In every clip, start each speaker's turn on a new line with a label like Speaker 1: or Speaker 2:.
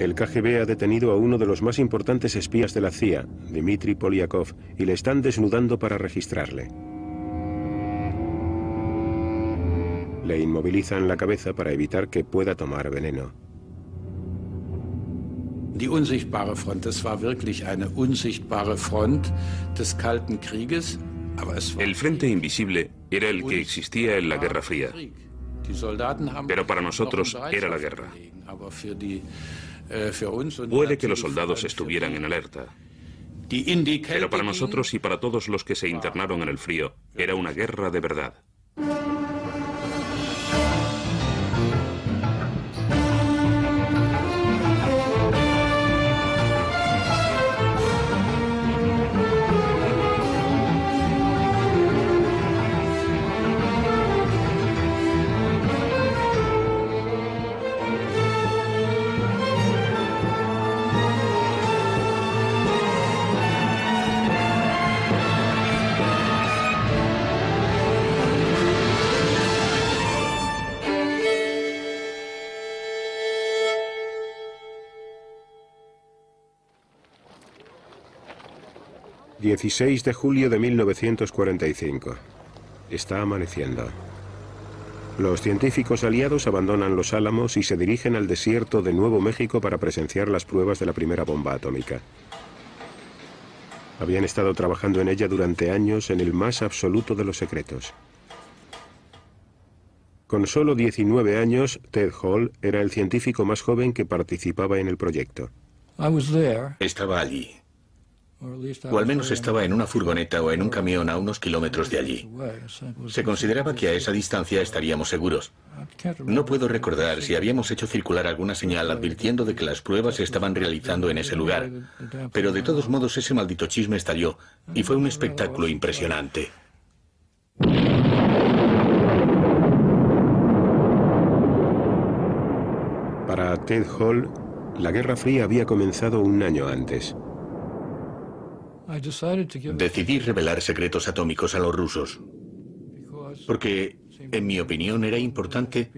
Speaker 1: El KGB ha detenido a uno de los más importantes espías de la CIA, Dmitry Polyakov, y le están desnudando para registrarle. Le inmovilizan la cabeza para evitar que pueda tomar veneno.
Speaker 2: Die unsichtbare Front, das war wirklich eine unsichtbare Front des Kalten Krieges, aber es war...
Speaker 3: El frente invisible era el que existía en la Guerra Fría, pero para nosotros era la guerra. Puede que los soldados estuvieran en alerta, pero para nosotros y para todos los que se internaron en el frío, era una guerra de verdad.
Speaker 1: ...16 de julio de 1945. Está amaneciendo. Los científicos aliados abandonan Los Álamos y se dirigen al desierto de Nuevo México para presenciar las pruebas de la primera bomba atómica. Habían estado trabajando en ella durante años en el más absoluto de los secretos. Con solo 19 años, Ted Hall era el científico más joven que participaba en el proyecto.
Speaker 4: Estaba allí. O al menos estaba en una furgoneta o en un camión a unos kilómetros de allí. Se consideraba que a esa distancia estaríamos seguros. No puedo recordar si habíamos hecho circular alguna señal advirtiendo de que las pruebas se estaban realizando en ese lugar. Pero de todos modos ese maldito chisme estalló y fue un espectáculo impresionante.
Speaker 1: Para Ted Hall, la Guerra Fría había comenzado un año antes.
Speaker 4: Decidí revelar secretos atómicos a los rusos, porque, en mi opinión, era importante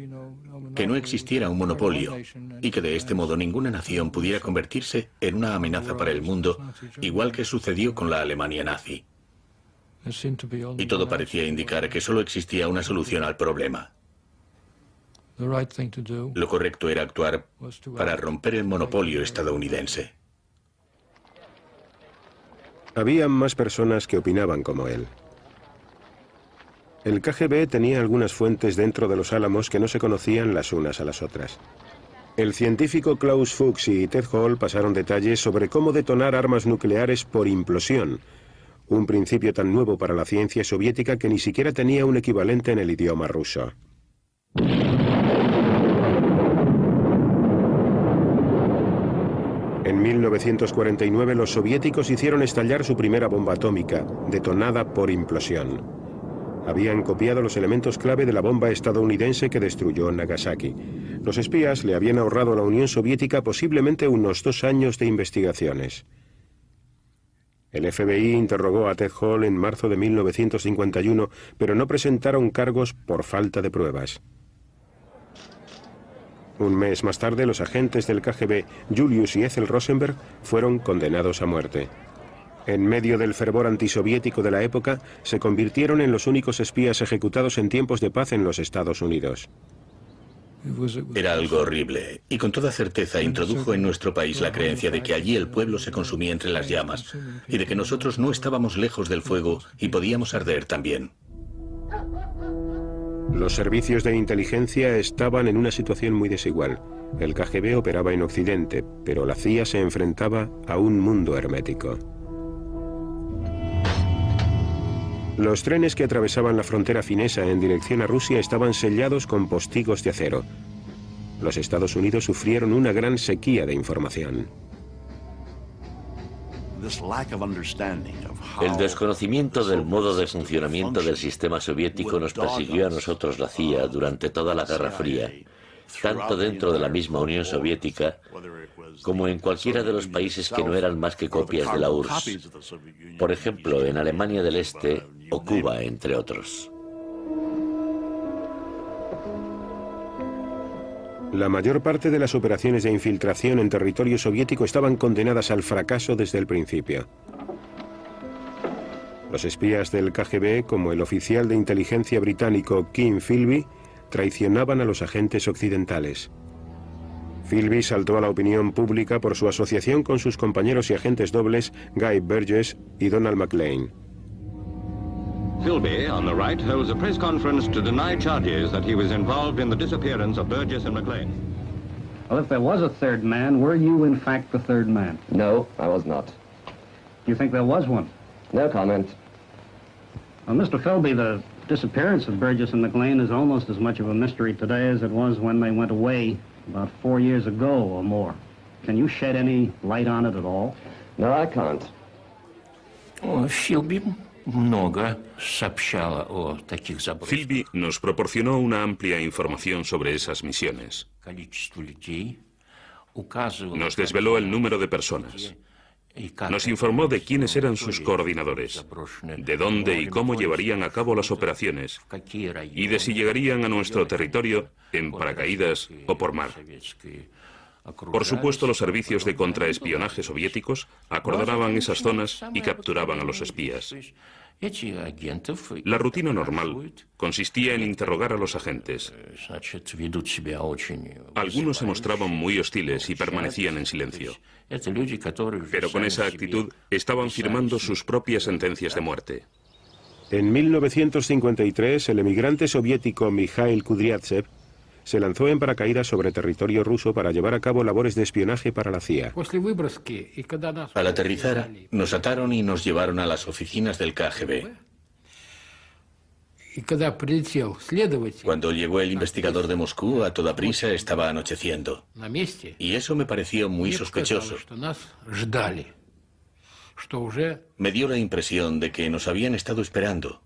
Speaker 4: que no existiera un monopolio y que de este modo ninguna nación pudiera convertirse en una amenaza para el mundo, igual que sucedió con la Alemania nazi. Y todo parecía indicar que solo existía una solución al problema. Lo correcto era actuar para romper el monopolio estadounidense.
Speaker 1: Había más personas que opinaban como él. El KGB tenía algunas fuentes dentro de Los Álamos que no se conocían las unas a las otras. El científico Klaus Fuchs y Ted Hall pasaron detalles sobre cómo detonar armas nucleares por implosión, un principio tan nuevo para la ciencia soviética que ni siquiera tenía un equivalente en el idioma ruso. En 1949 los soviéticos hicieron estallar su primera bomba atómica, detonada por implosión. Habían copiado los elementos clave de la bomba estadounidense que destruyó Nagasaki. Los espías le habían ahorrado a la Unión Soviética posiblemente unos 2 años de investigaciones. El FBI interrogó a Ted Hall en marzo de 1951, pero no presentaron cargos por falta de pruebas. Un mes más tarde, los agentes del KGB, Julius y Ethel Rosenberg, fueron condenados a muerte. En medio del fervor antisoviético de la época, se convirtieron en los únicos espías ejecutados en tiempos de paz en los Estados Unidos.
Speaker 4: Era algo horrible, y con toda certeza introdujo en nuestro país la creencia de que allí el pueblo se consumía entre las llamas, y de que nosotros no estábamos lejos del fuego y podíamos arder también.
Speaker 1: Los servicios de inteligencia estaban en una situación muy desigual. El KGB operaba en Occidente, pero la CIA se enfrentaba a un mundo hermético. Los trenes que atravesaban la frontera finesa en dirección a Rusia estaban sellados con postigos de acero. Los Estados Unidos sufrieron una gran sequía de información.
Speaker 5: El desconocimiento del modo de funcionamiento del sistema soviético nos persiguió a nosotros, la CIA, durante toda la Guerra Fría, tanto dentro de la misma Unión Soviética como en cualquiera de los países que no eran más que copias de la URSS, por ejemplo, en Alemania del Este o Cuba, entre otros.
Speaker 1: La mayor parte de las operaciones de infiltración en territorio soviético estaban condenadas al fracaso desde el principio. Los espías del KGB, como el oficial de inteligencia británico Kim Philby, traicionaban a los agentes occidentales. Philby saltó a la opinión pública por su asociación con sus compañeros y agentes dobles Guy Burgess y Donald McLean.
Speaker 6: Philby, on the right, holds a press conference to deny charges that he was involved in the disappearance of Burgess and McLean.
Speaker 7: Well, if there was a third man, were you in fact the third man?
Speaker 8: No, I was not.
Speaker 7: You think there was one?
Speaker 8: No comment.
Speaker 7: Well, Mr. Philby, the disappearance of Burgess and McLean is almost as much of a mystery today as it was when they went away about 4 years ago or more. Can you shed any light on it at all?
Speaker 8: No, I can't.
Speaker 3: Philby nos proporcionó una amplia información sobre esas misiones. Nos desveló el número de personas. Nos informó de quiénes eran sus coordinadores, de dónde y cómo llevarían a cabo las operaciones, y de si llegarían a nuestro territorio en paracaídas o por mar. Por supuesto, los servicios de contraespionaje soviéticos acordonaban esas zonas y capturaban a los espías. La rutina normal consistía en interrogar a los agentes. Algunos se mostraban muy hostiles y permanecían en silencio. Pero con esa actitud estaban firmando sus propias sentencias de muerte.
Speaker 1: En 1953, el emigrante soviético Mikhail Kudryavtsev se lanzó en paracaídas sobre territorio ruso para llevar a cabo labores de espionaje para la CIA.
Speaker 4: Al aterrizar, nos ataron y nos llevaron a las oficinas del KGB. Cuando llegó el investigador de Moscú, a toda prisa estaba anocheciendo. Y eso me pareció muy sospechoso. Me dio la impresión de que nos habían estado esperando,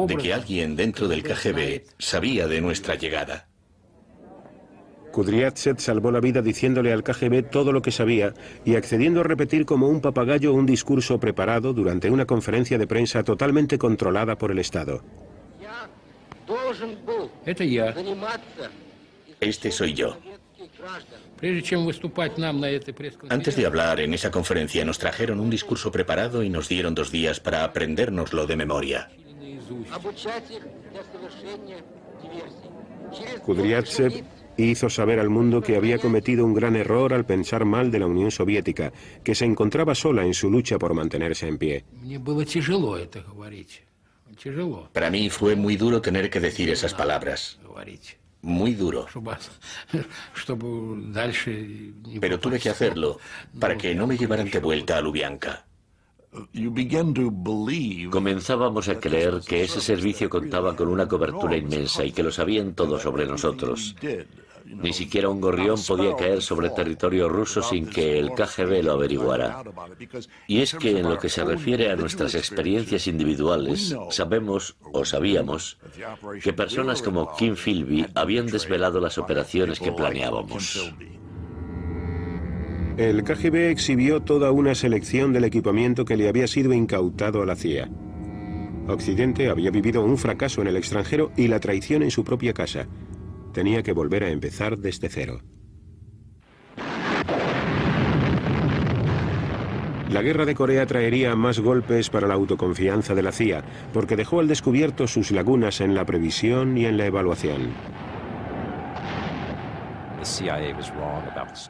Speaker 4: de que alguien dentro del KGB sabía de nuestra llegada.
Speaker 1: Kudryavtsev salvó la vida diciéndole al KGB todo lo que sabía y accediendo a repetir como un papagayo un discurso preparado durante una conferencia de prensa totalmente controlada por el Estado.
Speaker 4: Este soy yo. Antes de hablar en esa conferencia nos trajeron un discurso preparado y nos dieron 2 días para aprendérnoslo de memoria.
Speaker 1: Kudryavtsev hizo saber al mundo que había cometido un gran error al pensar mal de la Unión Soviética, que se encontraba sola en su lucha por mantenerse en pie.
Speaker 4: Para mí fue muy duro tener que decir esas palabras. Muy duro. Pero tuve que hacerlo para que no me llevaran de vuelta a Lubianka.
Speaker 5: Comenzábamos a creer que ese servicio contaba con una cobertura inmensa y que lo sabían todo sobre nosotros. Ni siquiera un gorrión podía caer sobre territorio ruso sin que el KGB lo averiguara. Y es que en lo que se refiere a nuestras experiencias individuales, sabemos, o sabíamos, que personas como Kim Philby habían desvelado las operaciones que planeábamos.
Speaker 1: El KGB exhibió toda una selección del equipamiento que le había sido incautado a la CIA. Occidente había vivido un fracaso en el extranjero y la traición en su propia casa. Tenía que volver a empezar desde cero. La guerra de Corea traería más golpes para la autoconfianza de la CIA, porque dejó al descubierto sus lagunas en la previsión y en la evaluación.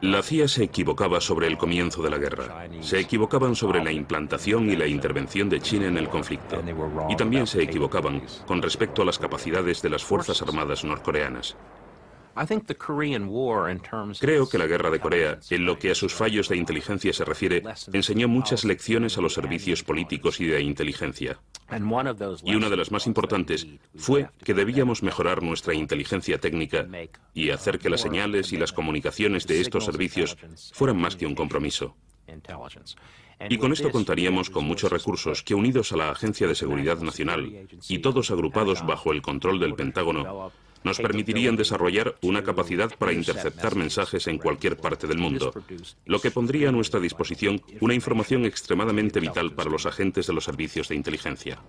Speaker 3: La CIA se equivocaba sobre el comienzo de la guerra. Se equivocaban sobre la implantación y la intervención de China en el conflicto. Y también se equivocaban con respecto a las capacidades de las Fuerzas Armadas norcoreanas. Creo que la guerra de Corea, en lo que a sus fallos de inteligencia se refiere, enseñó muchas lecciones a los servicios políticos y de inteligencia. Y una de las más importantes fue que debíamos mejorar nuestra inteligencia técnica y hacer que las señales y las comunicaciones de estos servicios fueran más que un compromiso. Y con esto contaríamos con muchos recursos que, unidos a la Agencia de Seguridad Nacional y todos agrupados bajo el control del Pentágono, nos permitirían desarrollar una capacidad para interceptar mensajes en cualquier parte del mundo, lo que pondría a nuestra disposición una información extremadamente vital para los agentes de los servicios de inteligencia.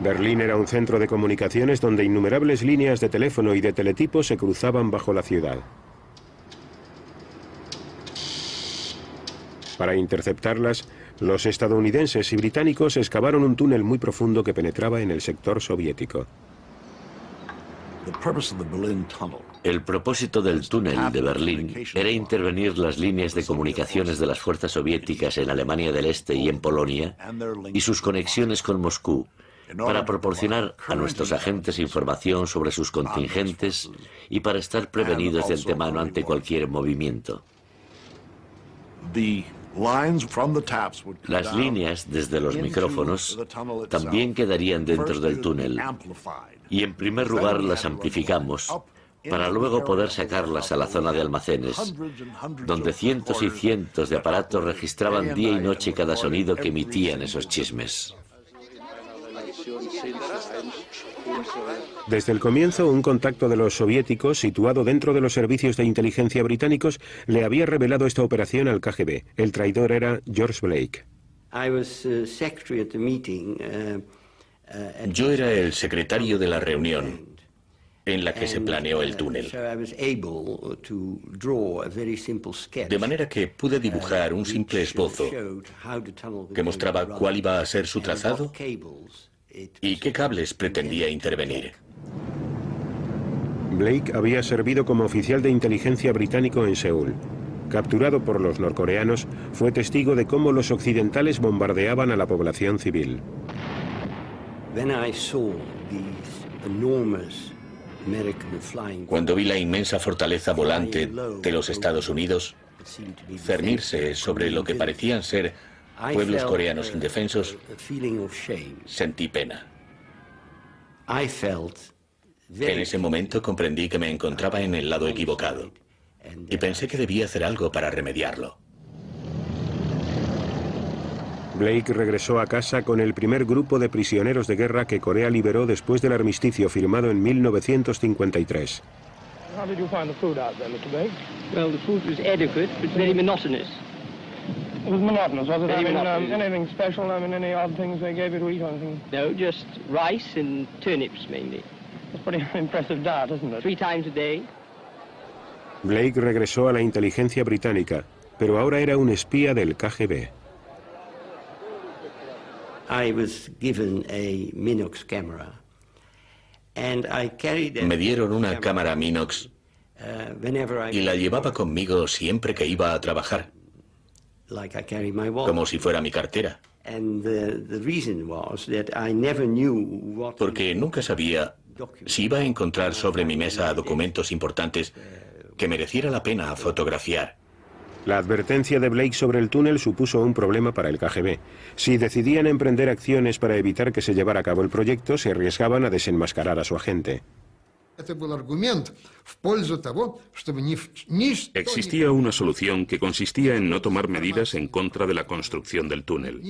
Speaker 1: Berlín era un centro de comunicaciones donde innumerables líneas de teléfono y de teletipo se cruzaban bajo la ciudad. Para interceptarlas, los estadounidenses y británicos excavaron un túnel muy profundo que penetraba en el sector soviético.
Speaker 5: El propósito del túnel de Berlín era intervenir las líneas de comunicaciones de las fuerzas soviéticas en Alemania del Este y en Polonia y sus conexiones con Moscú, para proporcionar a nuestros agentes información sobre sus contingentes y para estar prevenidos de antemano ante cualquier movimiento. Las líneas desde los micrófonos también quedarían dentro del túnel y en primer lugar las amplificamos para luego poder sacarlas a la zona de almacenes, donde cientos y cientos de aparatos registraban día y noche cada sonido que emitían esos chismes.
Speaker 1: Desde el comienzo, un contacto de los soviéticos, situado dentro de los servicios de inteligencia británicos, le había revelado esta operación al KGB. El traidor era George Blake.
Speaker 4: Yo era el secretario de la reunión en la que se planeó el túnel. De manera que pude dibujar un simple esbozo que mostraba cuál iba a ser su trazado y qué cables pretendía intervenir.
Speaker 1: Blake había servido como oficial de inteligencia británico en Seúl. Capturado por los norcoreanos, fue testigo de cómo los occidentales bombardeaban a la población civil.
Speaker 4: Cuando vi la inmensa fortaleza volante de los Estados Unidos cernirse sobre lo que parecían ser pueblos coreanos indefensos, sentí pena. En ese momento comprendí que me encontraba en el lado equivocado y pensé que debía hacer algo para remediarlo.
Speaker 1: Blake regresó a casa con el primer grupo de prisioneros de guerra que Corea liberó después del armisticio firmado en 1953.
Speaker 9: How did you find the food out there, Mr. Blake? Well, the food was adequate, but very monotonous. It was monotonous, was it? I mean, anything special? I mean, any odd things they gave you to eat or anything?
Speaker 10: No, just rice and turnips, mainly.
Speaker 9: It's a pretty impressive diet, isn't it?
Speaker 10: 3 times a day.
Speaker 1: Blake regresó a la inteligencia británica, pero ahora era un espía del KGB.
Speaker 11: I was given a Minox camera.
Speaker 4: Me dieron una cámara Minox y la llevaba conmigo siempre que iba a trabajar, como si fuera mi cartera. Porque nunca sabía si iba a encontrar sobre mi mesa documentos importantes que mereciera la pena fotografiar.
Speaker 1: La advertencia de Blake sobre el túnel supuso un problema para el KGB. Si decidían emprender acciones para evitar que se llevara a cabo el proyecto, se arriesgaban a desenmascarar a su agente.
Speaker 3: Existía una solución que consistía en no tomar medidas en contra de la construcción del túnel,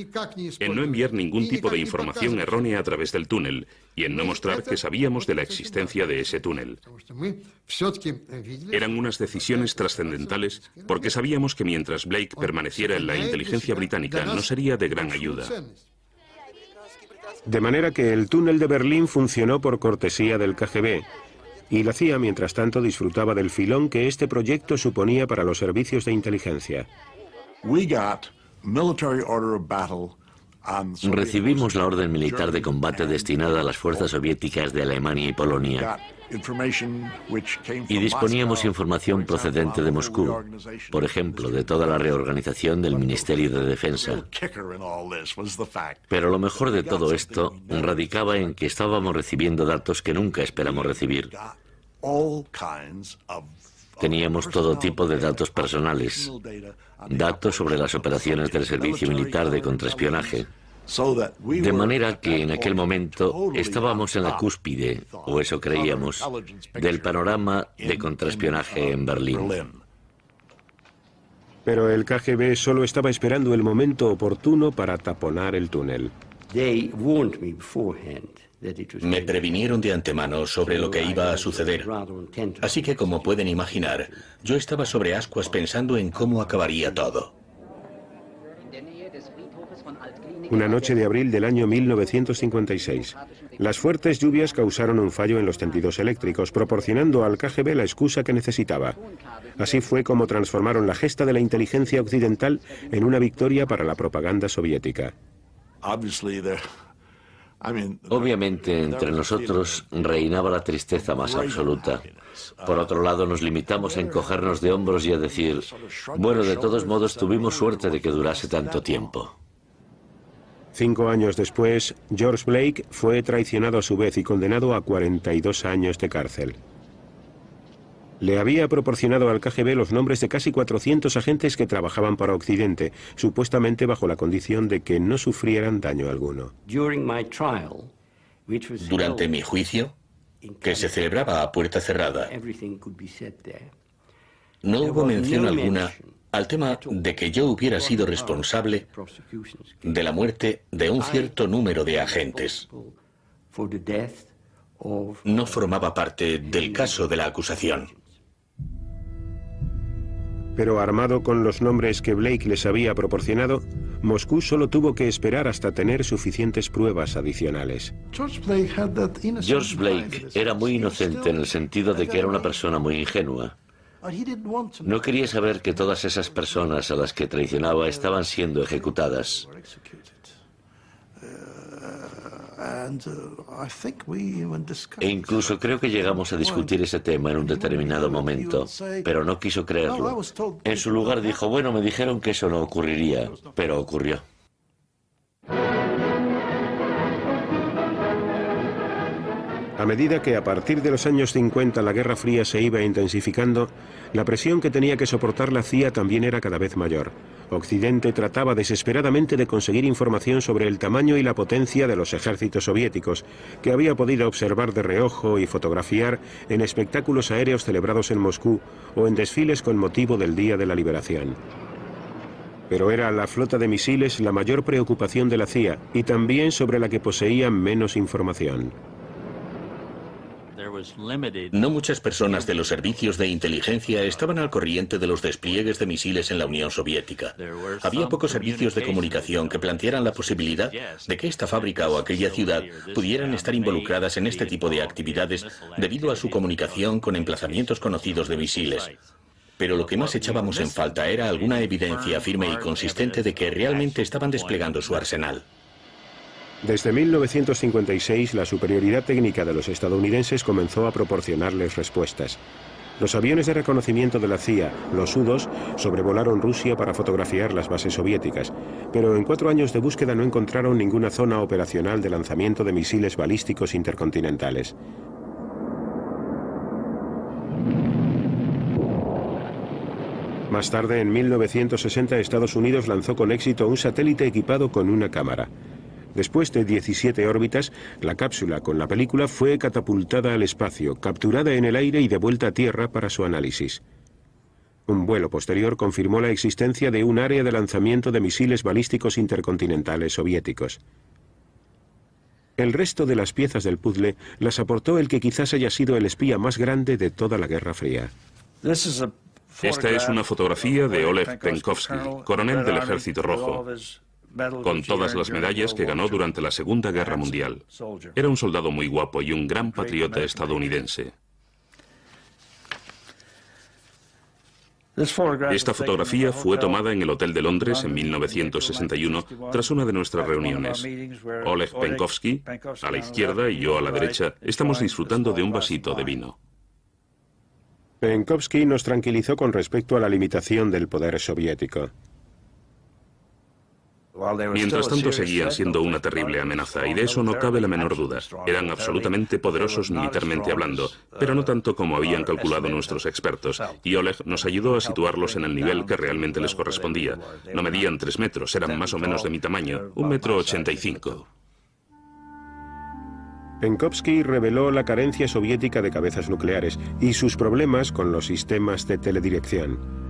Speaker 3: en no enviar ningún tipo de información errónea a través del túnel y en no mostrar que sabíamos de la existencia de ese túnel. Eran unas decisiones trascendentales porque sabíamos que mientras Blake permaneciera en la inteligencia británica no sería de gran ayuda.
Speaker 1: De manera que el túnel de Berlín funcionó por cortesía del KGB. Y la CIA, mientras tanto, disfrutaba del filón que este proyecto suponía para los servicios de inteligencia.
Speaker 5: Recibimos la orden militar de combate destinada a las fuerzas soviéticas de Alemania y Polonia. Y disponíamos información procedente de Moscú, por ejemplo, de toda la reorganización del Ministerio de Defensa. Pero lo mejor de todo esto radicaba en que estábamos recibiendo datos que nunca esperamos recibir. Teníamos todo tipo de datos personales, datos sobre las operaciones del servicio militar de contraespionaje. De manera que en aquel momento estábamos en la cúspide, o eso creíamos, del panorama de contraespionaje en Berlín.
Speaker 1: Pero el KGB solo estaba esperando el momento oportuno para taponar el túnel.
Speaker 4: Me previnieron de antemano sobre lo que iba a suceder. Así que, como pueden imaginar, yo estaba sobre ascuas pensando en cómo acabaría todo.
Speaker 1: Una noche de abril del año 1956. Las fuertes lluvias causaron un fallo en los tendidos eléctricos, proporcionando al KGB la excusa que necesitaba. Así fue como transformaron la gesta de la inteligencia occidental en una victoria para la propaganda soviética.
Speaker 5: Obviamente, entre nosotros reinaba la tristeza más absoluta. Por otro lado, nos limitamos a encogernos de hombros y a decir, bueno, de todos modos tuvimos suerte de que durase tanto tiempo.
Speaker 1: 5 años después, George Blake fue traicionado a su vez y condenado a 42 años de cárcel. Le había proporcionado al KGB los nombres de casi 400 agentes que trabajaban para Occidente, supuestamente bajo la condición de que no sufrieran daño alguno.
Speaker 4: Durante mi juicio, que se celebraba a puerta cerrada, no hubo mención alguna al tema de que yo hubiera sido responsable de la muerte de un cierto número de agentes. No formaba parte del caso de la acusación.
Speaker 1: Pero armado con los nombres que Blake les había proporcionado, Moscú solo tuvo que esperar hasta tener suficientes pruebas adicionales.
Speaker 5: George Blake era muy inocente en el sentido de que era una persona muy ingenua. No quería saber que todas esas personas a las que traicionaba estaban siendo ejecutadas. E incluso creo que llegamos a discutir ese tema en un determinado momento, pero no quiso creerlo. En su lugar dijo, bueno, me dijeron que eso no ocurriría, pero ocurrió.
Speaker 1: A medida que a partir de los años 50 la Guerra Fría se iba intensificando, la presión que tenía que soportar la CIA también era cada vez mayor. Occidente trataba desesperadamente de conseguir información sobre el tamaño y la potencia de los ejércitos soviéticos, que había podido observar de reojo y fotografiar en espectáculos aéreos celebrados en Moscú o en desfiles con motivo del Día de la Liberación. Pero era la flota de misiles la mayor preocupación de la CIA y también sobre la que poseían menos información.
Speaker 4: No muchas personas de los servicios de inteligencia estaban al corriente de los despliegues de misiles en la Unión Soviética. Había pocos servicios de comunicación que plantearan la posibilidad de que esta fábrica o aquella ciudad pudieran estar involucradas en este tipo de actividades debido a su comunicación con emplazamientos conocidos de misiles. Pero lo que más echábamos en falta era alguna evidencia firme y consistente de que realmente estaban desplegando su arsenal.
Speaker 1: Desde 1956, la superioridad técnica de los estadounidenses comenzó a proporcionarles respuestas. Los aviones de reconocimiento de la CIA, los U-2, sobrevolaron Rusia para fotografiar las bases soviéticas, pero en 4 años de búsqueda no encontraron ninguna zona operacional de lanzamiento de misiles balísticos intercontinentales. Más tarde, en 1960, Estados Unidos lanzó con éxito un satélite equipado con una cámara. Después de 17 órbitas, la cápsula con la película fue catapultada al espacio, capturada en el aire y devuelta a tierra para su análisis. Un vuelo posterior confirmó la existencia de un área de lanzamiento de misiles balísticos intercontinentales soviéticos. El resto de las piezas del puzzle las aportó el que quizás haya sido el espía más grande de toda la Guerra Fría.
Speaker 3: Esta es una fotografía de Oleg Penkovsky, coronel del Ejército Rojo, con todas las medallas que ganó durante la Segunda Guerra Mundial. Era un soldado muy guapo y un gran patriota estadounidense. Esta fotografía fue tomada en el Hotel de Londres en 1961 tras una de nuestras reuniones. Oleg Penkovsky, a la izquierda, y yo a la derecha, estamos disfrutando de un vasito de vino.
Speaker 1: Penkovsky nos tranquilizó con respecto a la limitación del poder soviético.
Speaker 3: Mientras tanto seguían siendo una terrible amenaza, y de eso no cabe la menor duda. Eran absolutamente poderosos militarmente hablando, pero no tanto como habían calculado nuestros expertos, y Oleg nos ayudó a situarlos en el nivel que realmente les correspondía. No medían 3 metros, eran más o menos de mi tamaño, 1,85 m.
Speaker 1: Penkovsky reveló la carencia soviética de cabezas nucleares y sus problemas con los sistemas de teledirección.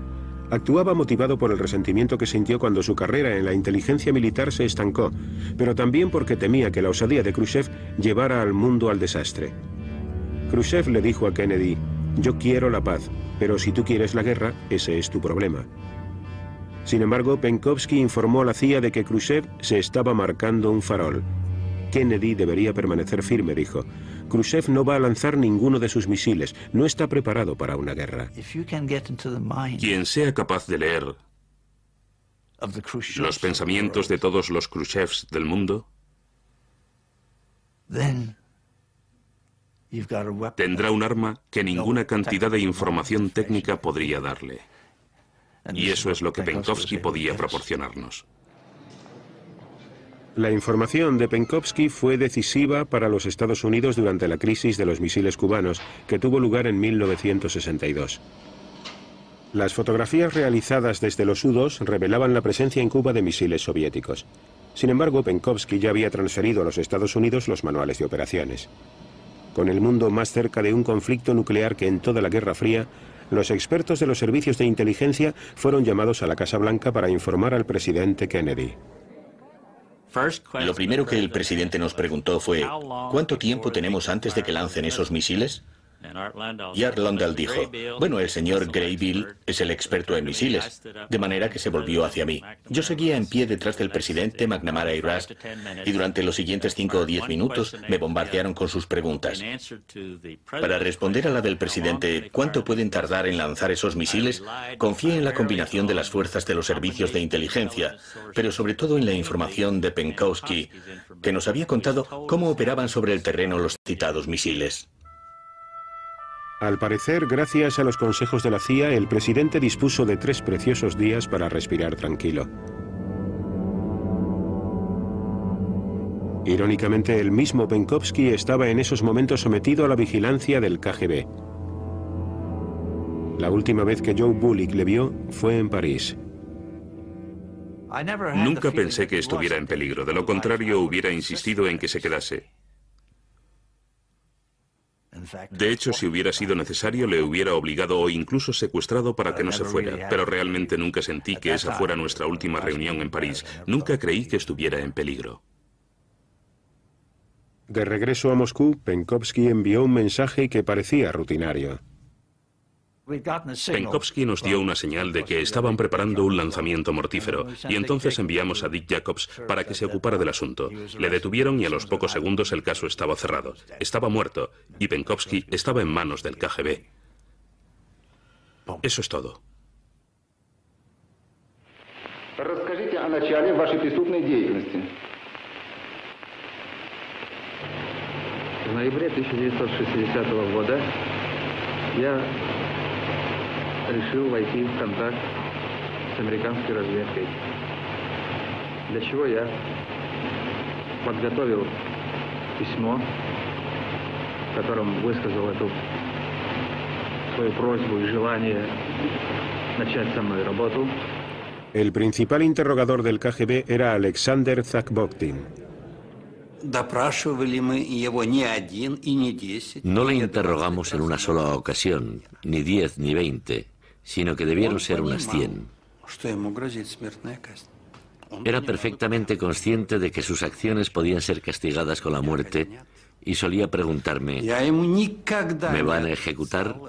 Speaker 1: Actuaba motivado por el resentimiento que sintió cuando su carrera en la inteligencia militar se estancó, pero también porque temía que la osadía de Khrushchev llevara al mundo al desastre. Khrushchev le dijo a Kennedy, «Yo quiero la paz, pero si tú quieres la guerra, ese es tu problema». Sin embargo, Penkovsky informó a la CIA de que Khrushchev se estaba marcando un farol. Kennedy debería permanecer firme, dijo. Khrushchev no va a lanzar ninguno de sus misiles, no está preparado para una guerra.
Speaker 3: Quien sea capaz de leer los pensamientos de todos los Khrushchevs del mundo, tendrá un arma que ninguna cantidad de información técnica podría darle. Y eso es lo que Penkovsky podía proporcionarnos.
Speaker 1: La información de Penkovsky fue decisiva para los Estados Unidos durante la crisis de los misiles cubanos, que tuvo lugar en 1962. Las fotografías realizadas desde los U-2 revelaban la presencia en Cuba de misiles soviéticos. Sin embargo, Penkovsky ya había transferido a los Estados Unidos los manuales de operaciones. Con el mundo más cerca de un conflicto nuclear que en toda la Guerra Fría, los expertos de los servicios de inteligencia fueron llamados a la Casa Blanca para informar al presidente Kennedy.
Speaker 4: Lo primero que el presidente nos preguntó fue, ¿cuánto tiempo tenemos antes de que lancen esos misiles? Y Art Landau dijo, bueno, el señor Graybill es el experto en misiles, de manera que se volvió hacia mí. Yo seguía en pie detrás del presidente McNamara y Rusk, y durante los siguientes 5 o 10 minutos me bombardearon con sus preguntas. Para responder a la del presidente, ¿cuánto pueden tardar en lanzar esos misiles? Confié en la combinación de las fuerzas de los servicios de inteligencia, pero sobre todo en la información de Penkovsky, que nos había contado cómo operaban sobre el terreno los citados misiles.
Speaker 1: Al parecer, gracias a los consejos de la CIA, el presidente dispuso de 3 preciosos días para respirar tranquilo. Irónicamente, el mismo Penkovsky estaba en esos momentos sometido a la vigilancia del KGB. La última vez que Joe Bullick le vio fue en París.
Speaker 3: Nunca pensé que estuviera en peligro, de lo contrario hubiera insistido en que se quedase. De hecho, si hubiera sido necesario, le hubiera obligado o incluso secuestrado para que no se fuera, pero realmente nunca sentí que esa fuera nuestra última reunión en París. Nunca creí que estuviera en peligro.
Speaker 1: De regreso a Moscú, Penkovsky envió un mensaje que parecía rutinario.
Speaker 3: Penkovsky nos dio una señal de que estaban preparando un lanzamiento mortífero, y entonces enviamos a Dick Jacobs para que se ocupara del asunto. Le detuvieron y a los pocos segundos el caso estaba cerrado. Estaba muerto, y Penkovsky estaba en manos del KGB. Eso es todo.
Speaker 12: Расскажите о начале вашей преступной деятельности. В ноябре 1960 года я решил войти в контакт с американской разведкой, для чего я подготовил письмо, в котором высказал эту свою просьбу и желание начать со мной работу.
Speaker 1: El principal interrogador del KGB era Alexander Zakboktin.
Speaker 5: No le interrogamos en una sola ocasión, ni 10 ni 20, sino que debieron ser unas 100. Era perfectamente consciente de que sus acciones podían ser castigadas con la muerte y solía preguntarme, ¿me van a ejecutar?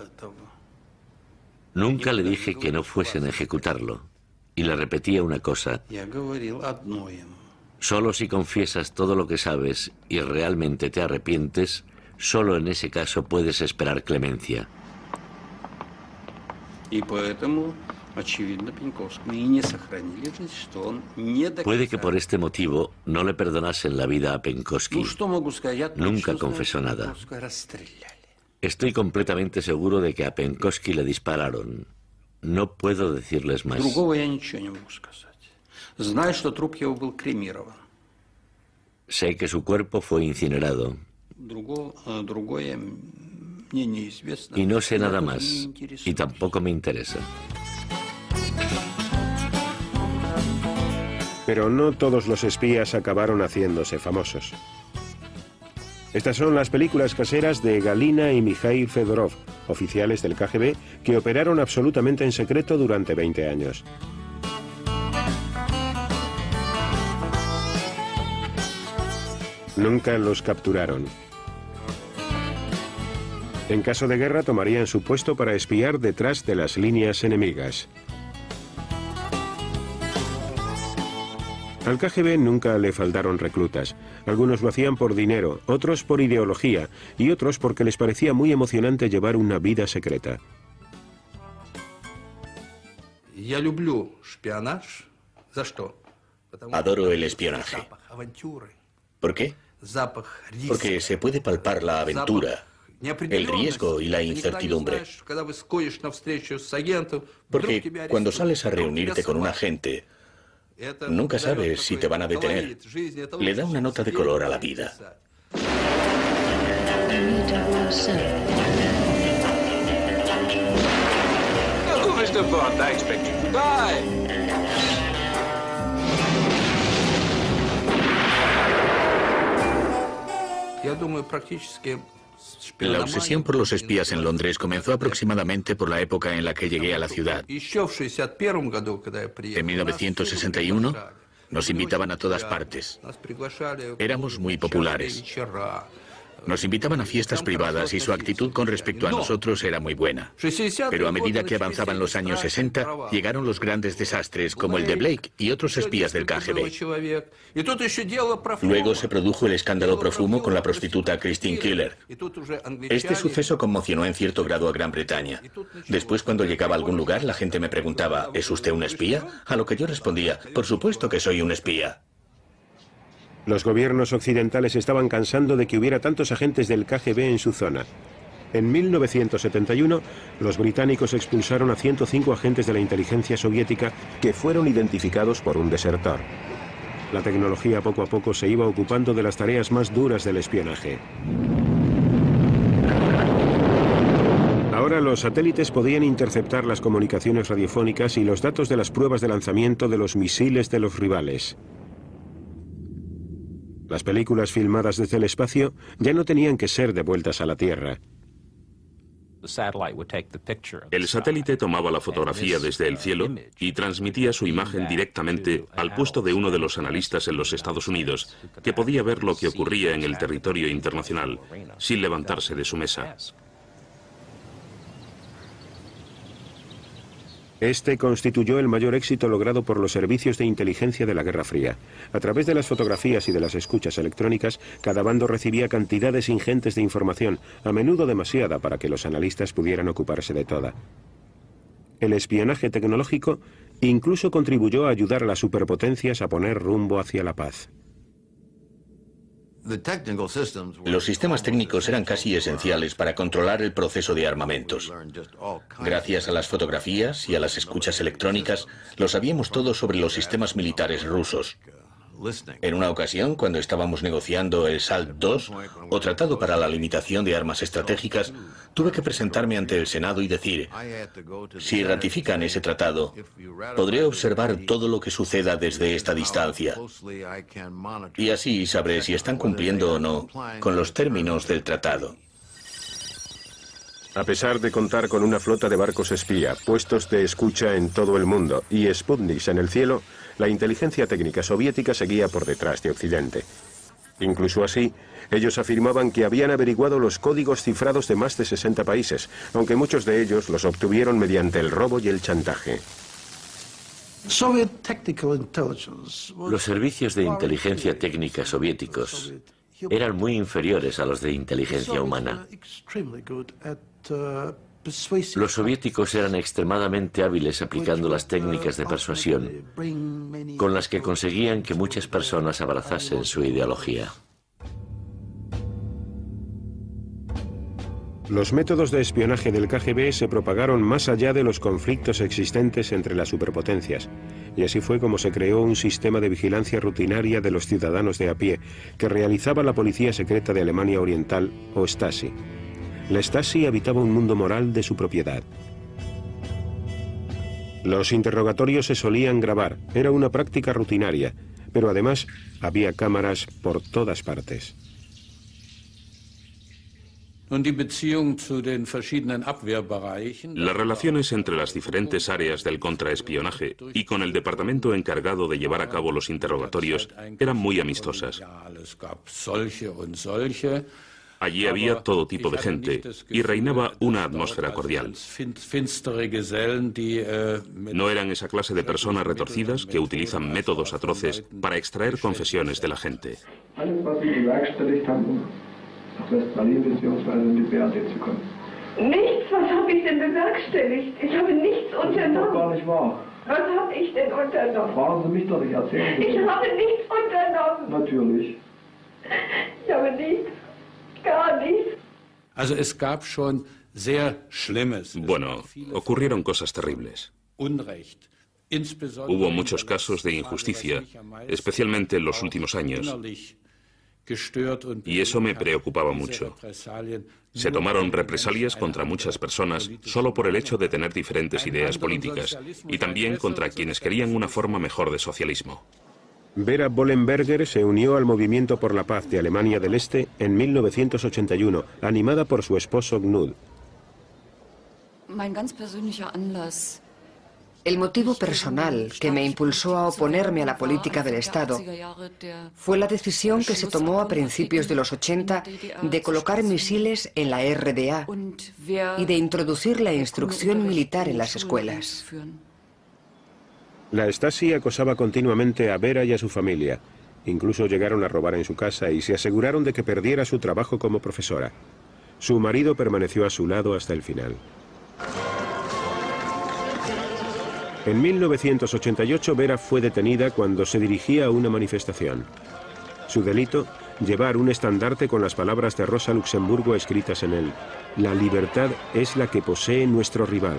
Speaker 5: Nunca le dije que no fuesen a ejecutarlo, y le repetía una cosa. Solo si confiesas todo lo que sabes y realmente te arrepientes, solo en ese caso puedes esperar clemencia. Puede que por este motivo no le perdonasen la vida a Penkovsky. Nunca confesó nada. Estoy completamente seguro de que a Penkovsky le dispararon. No puedo decirles más. Sé que su cuerpo fue incinerado. Y no sé nada más, y tampoco me interesa.
Speaker 1: Pero no todos los espías acabaron haciéndose famosos. Estas son las películas caseras de Galina y Mikhail Fedorov, oficiales del KGB que operaron absolutamente en secreto durante 20 años. Nunca los capturaron. En caso de guerra tomarían su puesto para espiar detrás de las líneas enemigas. Al KGB nunca le faltaron reclutas. Algunos lo hacían por dinero, otros por ideología y otros porque les parecía muy emocionante llevar una vida secreta.
Speaker 4: Adoro el espionaje. ¿Por qué? Porque se puede palpar la aventura, el riesgo y la incertidumbre. Porque cuando sales a reunirte con un agente, nunca sabes si te van a detener. Le da una nota de color a la vida.
Speaker 13: Oh, Mr. Bond, I expect you to die.
Speaker 4: La obsesión por los espías en Londres comenzó aproximadamente por la época en la que llegué a la ciudad. En 1961 nos invitaban a todas partes. Éramos muy populares. Nos invitaban a fiestas privadas y su actitud con respecto a nosotros era muy buena. Pero a medida que avanzaban los años 60, llegaron los grandes desastres como el de Blake y otros espías del KGB. Luego se produjo el escándalo Profumo con la prostituta Christine Keeler. Este suceso conmocionó en cierto grado a Gran Bretaña. Después, cuando llegaba a algún lugar, la gente me preguntaba, ¿es usted un espía? A lo que yo respondía, por supuesto que soy un espía.
Speaker 1: Los gobiernos occidentales estaban cansando de que hubiera tantos agentes del KGB en su zona. En 1971, los británicos expulsaron a 105 agentes de la inteligencia soviética que fueron identificados por un desertor. La tecnología poco a poco se iba ocupando de las tareas más duras del espionaje. Ahora los satélites podían interceptar las comunicaciones radiofónicas y los datos de las pruebas de lanzamiento de los misiles de los rivales. Las películas filmadas desde el espacio ya no tenían que ser devueltas a la Tierra.
Speaker 3: El satélite tomaba la fotografía desde el cielo y transmitía su imagen directamente al puesto de uno de los analistas en los Estados Unidos, que podía ver lo que ocurría en el territorio internacional, sin levantarse de su mesa.
Speaker 1: Este constituyó el mayor éxito logrado por los servicios de inteligencia de la Guerra Fría. A través de las fotografías y de las escuchas electrónicas, cada bando recibía cantidades ingentes de información, a menudo demasiada para que los analistas pudieran ocuparse de toda. El espionaje tecnológico incluso contribuyó a ayudar a las superpotencias a poner rumbo hacia la paz.
Speaker 4: Los sistemas técnicos eran casi esenciales para controlar el proceso de armamentos. Gracias a las fotografías y a las escuchas electrónicas, lo sabíamos todo sobre los sistemas militares rusos. En una ocasión, cuando estábamos negociando el SALT II, o Tratado para la Limitación de Armas Estratégicas, tuve que presentarme ante el Senado y decir, si ratifican ese tratado, podré observar todo lo que suceda desde esta distancia. Y así sabré si están cumpliendo o no con los términos del tratado.
Speaker 1: A pesar de contar con una flota de barcos espía, puestos de escucha en todo el mundo y Sputniks en el cielo, la inteligencia técnica soviética seguía por detrás de Occidente. Incluso así, ellos afirmaban que habían averiguado los códigos cifrados de más de 60 países, aunque muchos de ellos los obtuvieron mediante el robo y el chantaje.
Speaker 5: Los servicios de inteligencia técnica soviéticos eran muy inferiores a los de inteligencia humana. Los soviéticos eran extremadamente hábiles aplicando las técnicas de persuasión, con las que conseguían que muchas personas abrazasen su ideología.
Speaker 1: Los métodos de espionaje del KGB se propagaron más allá de los conflictos existentes entre las superpotencias, y así fue como se creó un sistema de vigilancia rutinaria de los ciudadanos de a pie, que realizaba la Policía Secreta de Alemania Oriental, o Stasi. La Stasi habitaba un mundo moral de su propiedad. Los interrogatorios se solían grabar, era una práctica rutinaria, pero además había cámaras por todas partes.
Speaker 3: Las relaciones entre las diferentes áreas del contraespionaje y con el departamento encargado de llevar a cabo los interrogatorios eran muy amistosas. Allí había todo tipo de gente y reinaba una atmósfera cordial. No eran esa clase de personas retorcidas que utilizan métodos atroces para extraer confesiones de la gente.
Speaker 14: Nichts, was habe ich denn bewerkstelligt? Ich habe nichts unternommen. Das ist doch gar nicht wahr. Was habe ich denn unternommen? Fragen Sie mich doch, ich erzähle Ihnen. Ich habe nichts unternommen. Natürlich. Ich habe nichts, gar nichts.
Speaker 2: Also es gab schon sehr Schlimmes.
Speaker 3: Bueno, ocurrieron cosas terribles. Hubo muchos casos de injusticia, especialmente en los últimos años. Y eso me preocupaba mucho. Se tomaron represalias contra muchas personas solo por el hecho de tener diferentes ideas políticas y también contra quienes querían una forma mejor de socialismo.
Speaker 1: Vera Bollenberger se unió al Movimiento por la Paz de Alemania del Este en 1981, animada por su esposo Knud.
Speaker 15: El motivo personal que me impulsó a oponerme a la política del Estado fue la decisión que se tomó a principios de los 80 de colocar misiles en la RDA y de introducir la instrucción militar en las escuelas.
Speaker 1: La Stasi acosaba continuamente a Vera y a su familia. Incluso llegaron a robar en su casa y se aseguraron de que perdiera su trabajo como profesora. Su marido permaneció a su lado hasta el final. En 1988, Vera fue detenida cuando se dirigía a una manifestación. Su delito, llevar un estandarte con las palabras de Rosa Luxemburgo escritas en él. La libertad es la que posee nuestro rival.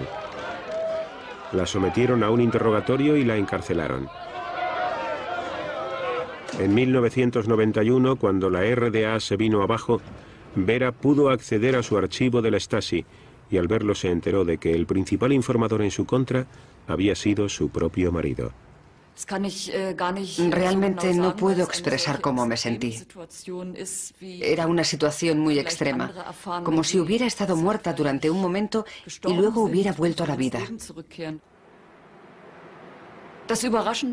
Speaker 1: La sometieron a un interrogatorio y la encarcelaron. En 1991, cuando la RDA se vino abajo, Vera pudo acceder a su archivo de la Stasi y al verlo se enteró de que el principal informador en su contra había sido su propio marido.
Speaker 15: Realmente no puedo expresar cómo me sentí. Era una situación muy extrema, como si hubiera estado muerta durante un momento y luego hubiera vuelto a la vida.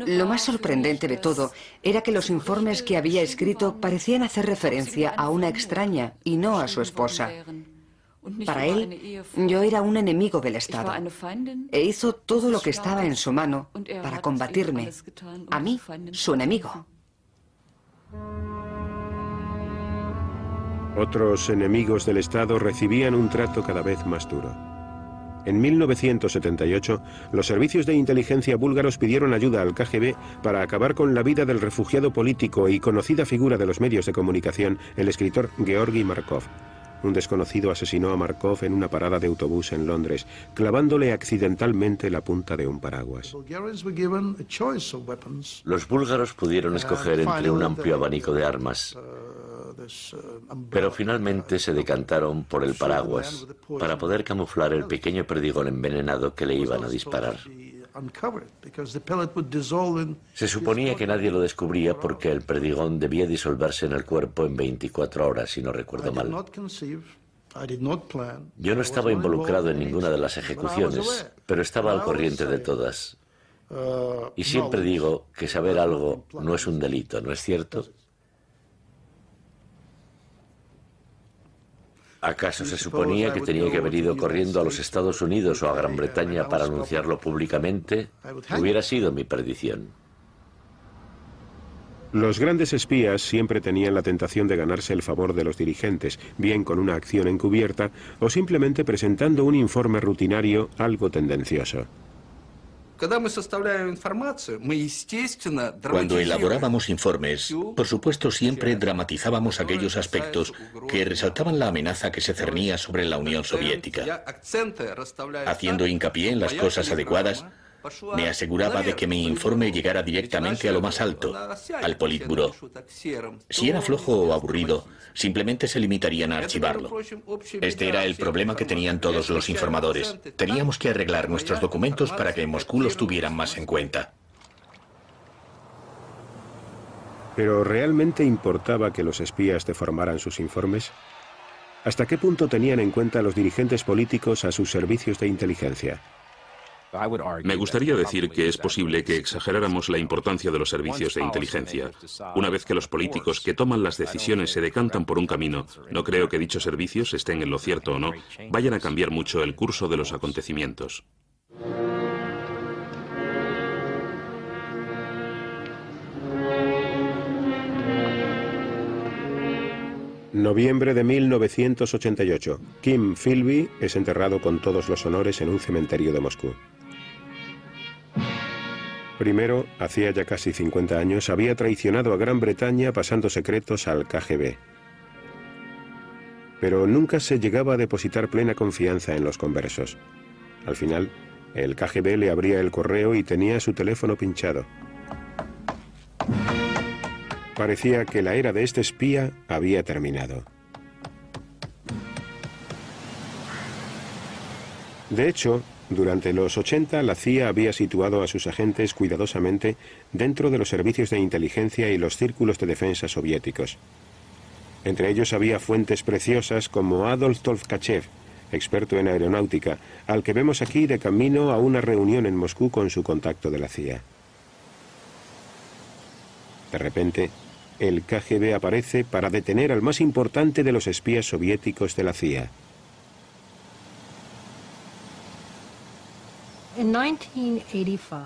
Speaker 15: Lo más sorprendente de todo era que los informes que había escrito parecían hacer referencia a una extraña y no a su esposa. Para él, yo era un enemigo del Estado e hizo todo lo que estaba en su mano para combatirme, a mí, su enemigo.
Speaker 1: Otros enemigos del Estado recibían un trato cada vez más duro. En 1978, los servicios de inteligencia búlgaros pidieron ayuda al KGB para acabar con la vida del refugiado político y conocida figura de los medios de comunicación, el escritor Georgi Markov. Un desconocido asesinó a Markov en una parada de autobús en Londres, clavándole accidentalmente la punta de un paraguas.
Speaker 5: Los búlgaros pudieron escoger entre un amplio abanico de armas, pero finalmente se decantaron por el paraguas para poder camuflar el pequeño perdigón envenenado que le iban a disparar. Se suponía que nadie lo descubría porque el perdigón debía disolverse en el cuerpo en 24 horas, si no recuerdo mal. Yo no estaba involucrado en ninguna de las ejecuciones, pero estaba al corriente de todas. Y siempre digo que saber algo no es un delito, ¿no es cierto? ¿Acaso se suponía que tenía que haber ido corriendo a los Estados Unidos o a Gran Bretaña para anunciarlo públicamente? Hubiera sido mi perdición.
Speaker 1: Los grandes espías siempre tenían la tentación de ganarse el favor de los dirigentes, bien con una acción encubierta o simplemente presentando un informe rutinario algo tendencioso.
Speaker 4: Cuando elaborábamos informes, por supuesto siempre dramatizábamos aquellos aspectos que resaltaban la amenaza que se cernía sobre la Unión Soviética. Haciendo hincapié en las cosas adecuadas, me aseguraba de que mi informe llegara directamente a lo más alto, al Politburó. Si era flojo o aburrido, simplemente se limitarían a archivarlo. Este era el problema que tenían todos los informadores. Teníamos que arreglar nuestros documentos para que en Moscú los tuvieran más en cuenta.
Speaker 1: ¿Pero realmente importaba que los espías deformaran sus informes? ¿Hasta qué punto tenían en cuenta los dirigentes políticos a sus servicios de inteligencia?
Speaker 3: Me gustaría decir que es posible que exageráramos la importancia de los servicios de inteligencia. Una vez que los políticos que toman las decisiones se decantan por un camino, no creo que dichos servicios, estén en lo cierto o no, vayan a cambiar mucho el curso de los acontecimientos.
Speaker 1: Noviembre de 1988. Kim Philby es enterrado con todos los honores en un cementerio de Moscú. Primero, hacía ya casi 50 años, había traicionado a Gran Bretaña pasando secretos al KGB. Pero nunca se llegaba a depositar plena confianza en los conversos. Al final, el KGB le abría el correo y tenía su teléfono pinchado. Parecía que la era de este espía había terminado. De hecho, durante los 80 la CIA había situado a sus agentes cuidadosamente dentro de los servicios de inteligencia y los círculos de defensa soviéticos. Entre ellos había fuentes preciosas como Adolf Tolkachev, experto en aeronáutica, al que vemos aquí de camino a una reunión en Moscú con su contacto de la CIA. De repente, el KGB aparece para detener al más importante de los espías soviéticos de la CIA.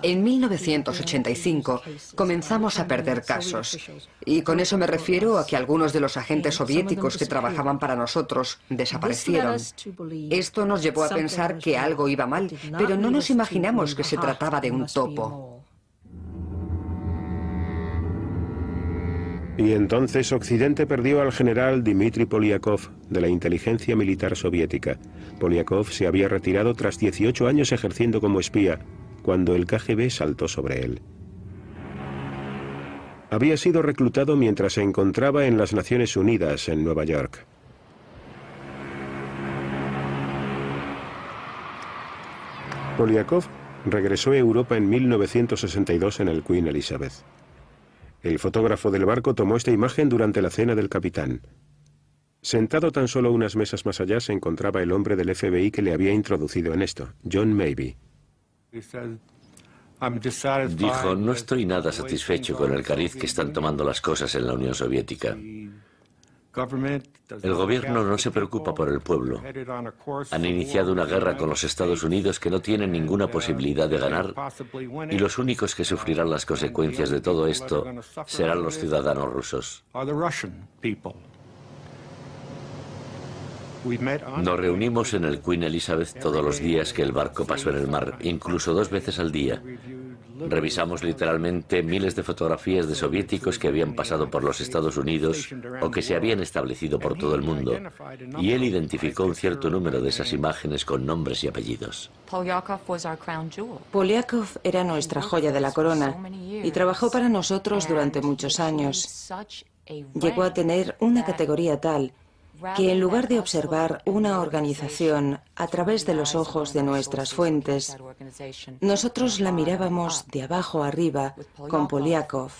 Speaker 15: En 1985 comenzamos a perder casos. Y con eso me refiero a que algunos de los agentes soviéticos que trabajaban para nosotros desaparecieron. Esto nos llevó a pensar que algo iba mal, pero no nos imaginamos que se trataba de un topo.
Speaker 1: Y entonces Occidente perdió al general Dmitry Polyakov, de la inteligencia militar soviética. Polyakov se había retirado tras 18 años ejerciendo como espía, cuando el KGB saltó sobre él. Había sido reclutado mientras se encontraba en las Naciones Unidas, en Nueva York. Polyakov regresó a Europa en 1962 en el Queen Elizabeth. El fotógrafo del barco tomó esta imagen durante la cena del capitán. Sentado tan solo unas mesas más allá se encontraba el hombre del FBI que le había introducido en esto, John Maybe.
Speaker 5: Dijo, no estoy nada satisfecho con el cariz que están tomando las cosas en la Unión Soviética. El gobierno no se preocupa por el pueblo. Han iniciado una guerra con los Estados Unidos que no tienen ninguna posibilidad de ganar y los únicos que sufrirán las consecuencias de todo esto serán los ciudadanos rusos. Nos reunimos en el Queen Elizabeth todos los días que el barco pasó en el mar, incluso 2 veces al día. Revisamos literalmente miles de fotografías de soviéticos que habían pasado por los Estados Unidos o que se habían establecido por todo el mundo. Y él identificó un cierto número de esas imágenes con nombres y apellidos.
Speaker 16: Polyakov era nuestra joya de la corona y trabajó para nosotros durante muchos años. Llegó a tener una categoría tal que en lugar de observar una organización a través de los ojos de nuestras fuentes, nosotros la mirábamos de abajo arriba con Polyakov.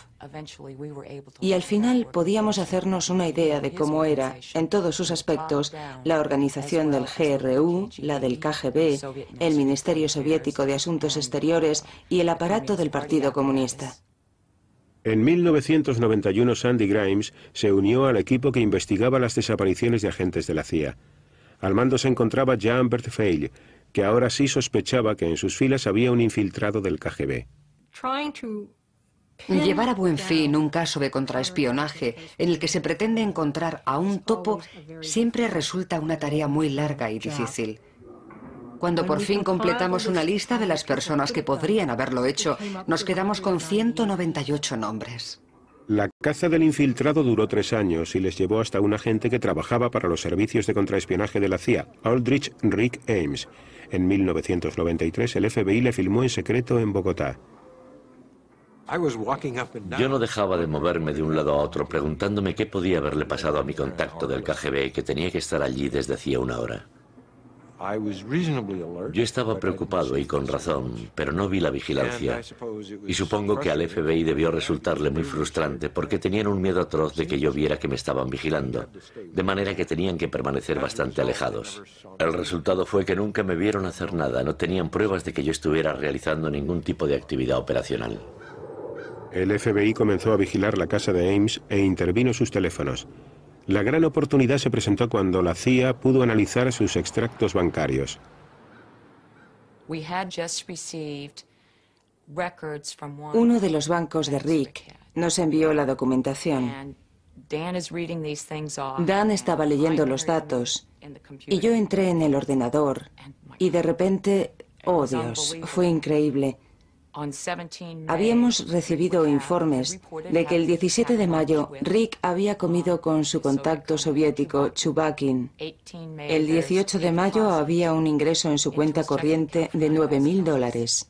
Speaker 16: Y al final podíamos hacernos una idea de cómo era, en todos sus aspectos, la organización del GRU, la del KGB, el Ministerio Soviético de Asuntos Exteriores y el aparato del Partido Comunista.
Speaker 1: En 1991 Sandy Grimes se unió al equipo que investigaba las desapariciones de agentes de la CIA. Al mando se encontraba Jean-Bert Feil, que ahora sí sospechaba que en sus filas había un infiltrado del KGB.
Speaker 15: Llevar a buen fin un caso de contraespionaje en el que se pretende encontrar a un topo siempre resulta una tarea muy larga y difícil. Cuando por fin completamos una lista de las personas que podrían haberlo hecho, nos quedamos con 198 nombres.
Speaker 1: La caza del infiltrado duró 3 años y les llevó hasta un agente que trabajaba para los servicios de contraespionaje de la CIA, Aldrich Rick Ames. En 1993 el FBI le filmó en secreto en Bogotá.
Speaker 5: Yo no dejaba de moverme de un lado a otro preguntándome qué podía haberle pasado a mi contacto del KGB que tenía que estar allí desde hacía 1 hora. Yo estaba preocupado y con razón, pero no vi la vigilancia. Y supongo que al FBI debió resultarle muy frustrante porque tenían un miedo atroz de que yo viera que me estaban vigilando, de manera que tenían que permanecer bastante alejados. El resultado fue que nunca me vieron hacer nada, no tenían pruebas de que yo estuviera realizando ningún tipo de actividad operacional.
Speaker 1: El FBI comenzó a vigilar la casa de Ames e intervino sus teléfonos. La gran oportunidad se presentó cuando la CIA pudo analizar sus extractos bancarios.
Speaker 16: Uno de los bancos de Rick nos envió la documentación. Dan estaba leyendo los datos y yo entré en el ordenador y de repente, oh Dios, fue increíble. Habíamos recibido informes de que el 17 de mayo Rick había comido con su contacto soviético Chubakin. El 18 de mayo había un ingreso en su cuenta corriente de $9.000.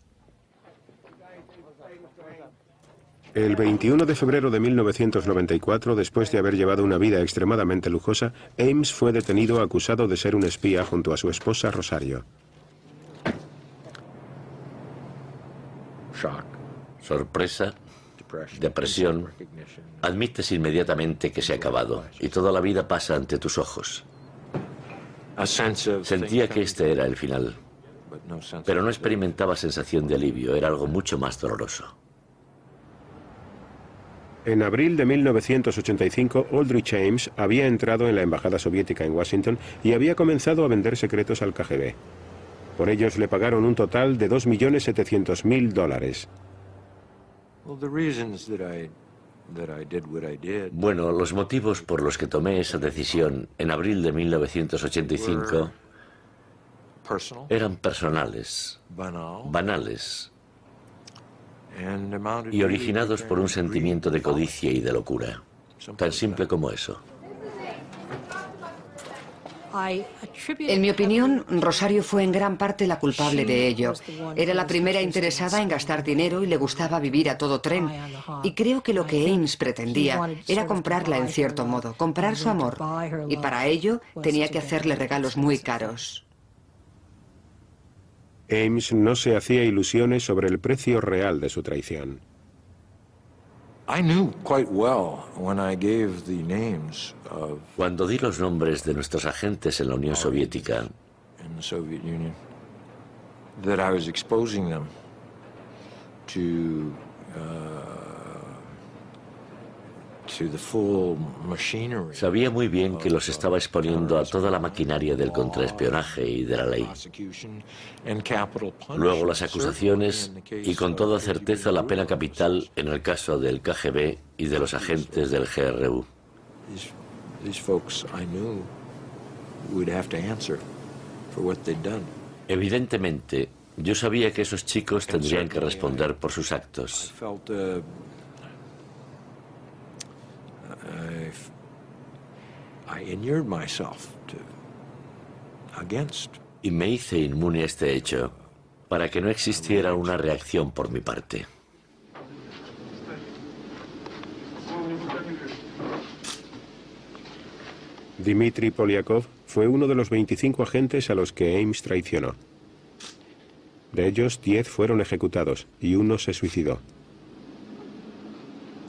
Speaker 1: El 21 de febrero de 1994, después de haber llevado una vida extremadamente lujosa, Ames fue detenido acusado de ser un espía junto a su esposa Rosario.
Speaker 5: Sorpresa, depresión, admites inmediatamente que se ha acabado y toda la vida pasa ante tus ojos. Sentía que este era el final, pero no experimentaba sensación de alivio, era algo mucho más doloroso.
Speaker 1: En abril de 1985, Aldrich Ames había entrado en la embajada soviética en Washington y había comenzado a vender secretos al KGB. Por ellos le pagaron un total de $2.700.000.
Speaker 5: Bueno, los motivos por los que tomé esa decisión en abril de 1985 eran personales, banales y originados por un sentimiento de codicia y de locura. Tan simple como eso.
Speaker 15: En mi opinión, Rosario fue en gran parte la culpable de ello. Era la primera interesada en gastar dinero y le gustaba vivir a todo tren. Y creo que lo que Ames pretendía era comprarla en cierto modo, comprar su amor. Y para ello tenía que hacerle regalos muy caros.
Speaker 1: Ames no se hacía ilusiones sobre el precio real de su traición.
Speaker 5: Cuando di los nombres de nuestros agentes en la Unión Soviética, sabía muy bien que los estaba exponiendo a toda la maquinaria del contraespionaje y de la ley. Luego las acusaciones y con toda certeza la pena capital en el caso del KGB y de los agentes del GRU. Evidentemente, yo sabía que esos chicos tendrían que responder por sus actos. Y me hice inmune a este hecho para que no existiera una reacción por mi parte.
Speaker 1: Dmitry Polyakov fue uno de los 25 agentes a los que Ames traicionó. De ellos, 10 fueron ejecutados y uno se suicidó.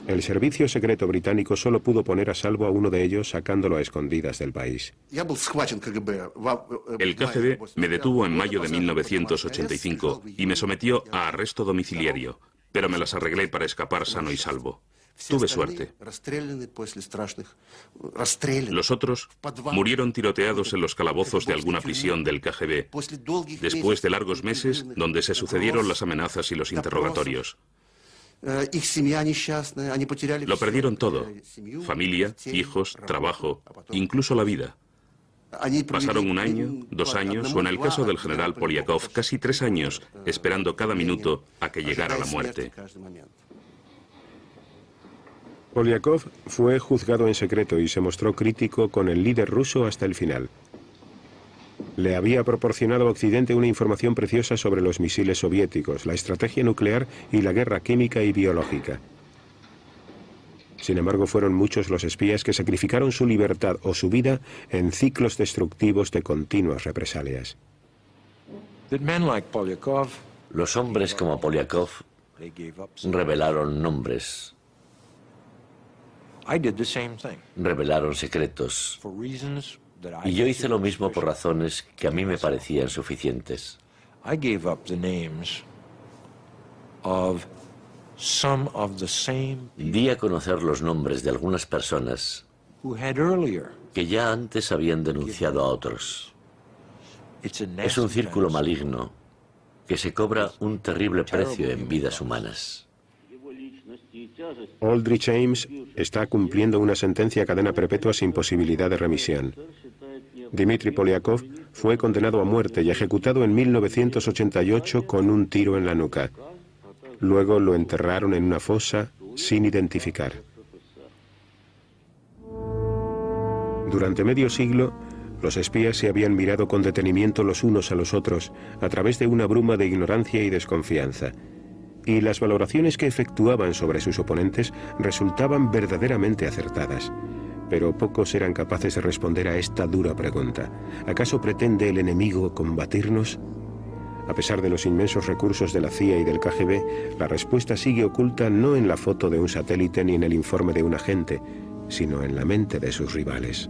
Speaker 1: El servicio secreto británico solo pudo poner a salvo a uno de ellos sacándolo a escondidas del país.
Speaker 3: El KGB me detuvo en mayo de 1985 y me sometió a arresto domiciliario, pero me las arreglé para escapar sano y salvo. Tuve suerte. Los otros murieron tiroteados en los calabozos de alguna prisión del KGB, después de largos meses donde se sucedieron las amenazas y los interrogatorios. Lo perdieron todo: familia, hijos, trabajo, incluso la vida. Pasaron 1 año, 2 años, o en el caso del general Polyakov, casi 3 años, esperando cada minuto a que llegara la muerte.
Speaker 1: Polyakov fue juzgado en secreto y se mostró crítico con el líder ruso hasta el final. Le había proporcionado a Occidente una información preciosa sobre los misiles soviéticos, la estrategia nuclear y la guerra química y biológica. Sin embargo, fueron muchos los espías que sacrificaron su libertad o su vida en ciclos destructivos de continuas represalias.
Speaker 5: Los hombres como Polyakov revelaron nombres, revelaron secretos, y yo hice lo mismo por razones que a mí me parecían suficientes. Di a conocer los nombres de algunas personas que ya antes habían denunciado a otros. Es un círculo maligno que se cobra un terrible precio en vidas humanas.
Speaker 1: Aldrich Ames está cumpliendo una sentencia a cadena perpetua sin posibilidad de remisión. Dmitry Polyakov fue condenado a muerte y ejecutado en 1988 con un tiro en la nuca. Luego lo enterraron en una fosa sin identificar. Durante medio siglo, los espías se habían mirado con detenimiento los unos a los otros a través de una bruma de ignorancia y desconfianza. Y las valoraciones que efectuaban sobre sus oponentes resultaban verdaderamente acertadas. Pero pocos eran capaces de responder a esta dura pregunta. ¿Acaso pretende el enemigo combatirnos? A pesar de los inmensos recursos de la CIA y del KGB, la respuesta sigue oculta no en la foto de un satélite ni en el informe de un agente, sino en la mente de sus rivales.